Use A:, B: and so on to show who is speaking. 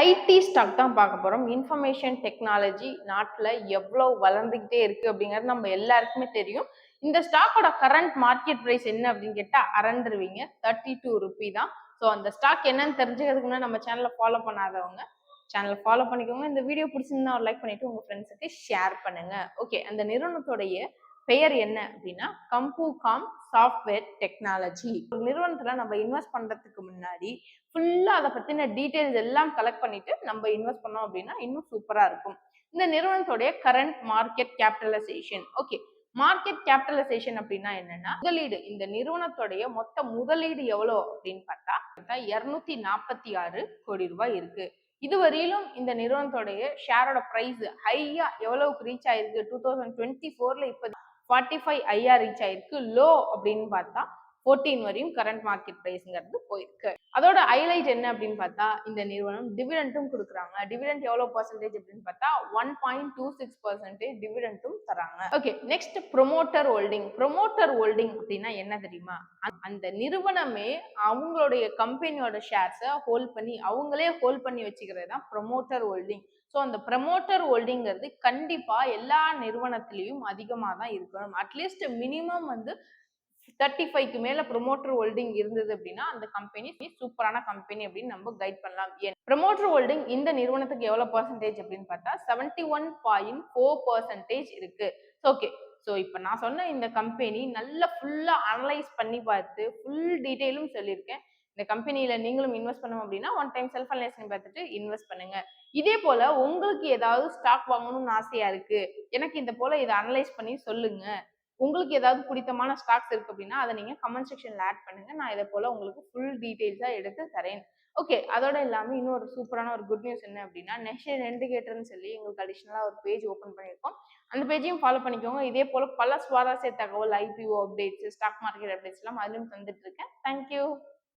A: ID stock தான் பார்க்க போறோம். இன்ஃபர்மேஷன் டெக்னாலஜி நாட்டுல எவ்வளவு வளர்ந்துகிட்டே இருக்கு அப்படிங்கிறது நம்ம எல்லாருக்குமே தெரியும். இந்த ஸ்டாக்கோட கரண்ட் மார்க்கெட் பிரைஸ் என்ன அப்படின்னு கேட்டா அரண்டுருவீங்க. 32 ரூபி தான். ஸோ அந்த ஸ்டாக் என்னன்னு தெரிஞ்சுக்கிறதுக்கு முன்னாடி நம்ம சேனலை ஃபாலோ பண்ணாதவங்க சேனலை ஃபாலோ பண்ணிக்கோங்க. இந்த வீடியோ பிடிச்சிருந்தா ஒரு லைக் பண்ணிட்டு உங்க ஃப்ரெண்ட்ஸுக்கு ஷேர் பண்ணுங்க. ஓகே, அந்த நிறுவனத்துடைய பெயர் என்ன அப்படின்னா கம்பூகாம் சாஃப்ட்வேர் டெக்னாலஜி. ஒரு நிறுவனத்துல நம்ம இன்வெஸ்ட் பண்றதுக்கு முன்னாடி ஃபுல்லா அதை பத்தின டீடைல்ஸ் எல்லாம் கலெக்ட் பண்ணிட்டு நம்ம இன்வெஸ்ட் பண்ணோம் அப்படின்னா இன்னும் சூப்பரா இருக்கும். இந்த நிறுவனத்துடைய current market capitalisation. Okay, market capitalisation அப்படின்னா என்னன்னா முதலீடு. இந்த நிறுவனத்துடைய மொத்த முதலீடு எவ்வளவு அப்படின்னு பார்த்தா 246 கோடி ரூபாய் இருக்கு. இதுவரையிலும் இந்த நிறுவனத்துடைய ஷேரோட பிரைஸ் ஹையா எவ்வளவுக்கு ரீச் ஆயிருக்கு 2024ல இப்ப 45 ஐயா ரீச் ஆயிருக்கு. லோ அப்படின்னு பார்த்தா 14 வரையும் கரண்ட் மார்க்கெட் பிரைஸ்ங்கிறது போயிருக்கு. அதோட ஹைலைட் என்ன அப்படின்னு பார்த்தா இந்த நிறுவனம் டிவிடெண்டும் கொடுக்குறாங்க. டிவிடெண்ட் எவ்வளவு பர்சன்டேஜ் அப்படின்னு பார்த்தா 1.26% டிவிடெண்டும் தராங்க. Okay, next promoter holding. Promoter holding அப்படின்னா என்ன தெரியுமா? அந்த நிறுவனமே அவங்களுடைய கம்பெனியோட ஷேர்ஸை ஹோல்ட் பண்ணி அவங்களே ஹோல்ட் பண்ணி வச்சுக்கிறது தான் ப்ரொமோட்டர் ஹோல்டிங். ஸோ அந்த ப்ரமோட்டர் ஹோல்டிங்கிறது கண்டிப்பா எல்லா நிறுவனத்திலையும் அதிகமாக தான் இருக்கணும். அட்லீஸ்ட் மினிமம் வந்து 35க்கு மேல ப்ரொமோட்டர் ஹோல்டிங் இருந்தது அப்படின்னா அந்த கம்பெனி சூப்பரான கம்பெனி அப்படின்னு நம்ம கைட் பண்ணலாம். ஏன் ப்ரொமோட்டர் ஹோல்டிங் இந்த நிறுவனத்துக்கு எவ்வளவு பர்சன்டேஜ் அப்படின்னு பார்த்தா 71.4% இருக்கு. ஓகே, ஸோ இப்போ நான் சொன்ன இந்த கம்பெனி நல்லா ஃபுல்லா அனலைஸ் பண்ணி பார்த்து ஃபுல் டீட்டெயிலும் சொல்லியிருக்கேன். இந்த கம்பெனியில நீங்களும் இன்வெஸ்ட் பண்ணணும் அப்படின்னா ஒன் டைம் செல்ஃப் அனலைஸ் பார்த்துட்டு இன்வெஸ்ட் பண்ணுங்க. இதே போல உங்களுக்கு ஏதாவது ஸ்டாக் வாங்கணும்னு ஆசையா இருக்கு, எனக்கு இந்த போல இதை அனலைஸ் பண்ணி சொல்லுங்க. உங்களுக்கு ஏதாவது பிடித்தமான ஸ்டாக்ஸ் இருக்கு அப்படின்னா அதை நீங்க கமெண்ட் செக்ஷன்ல ஆட் பண்ணுங்க. நான் இதை போல உங்களுக்கு ஃபுல் டீடைல்ஸா எடுத்து தரேன். ஓகே, அதோட இல்லாம இன்னொரு சூப்பரான ஒரு குட் நியூஸ் என்ன அப்படின்னா நெக்ஸ்ட் இண்டிகேட்டர்னு சொல்லி எங்களுக்கு அடிஷனலா ஒரு பேஜ் ஓப்பன் பண்ணியிருக்கோம். அந்த பேஜையும் ஃபாலோ பண்ணிக்கோங்க. இதே போல பல சுவாரஸ்ய தகவல், IPO updates, stock market updates எல்லாம் அதிலும் தந்துட்டு இருக்கேன். தேங்க்யூ.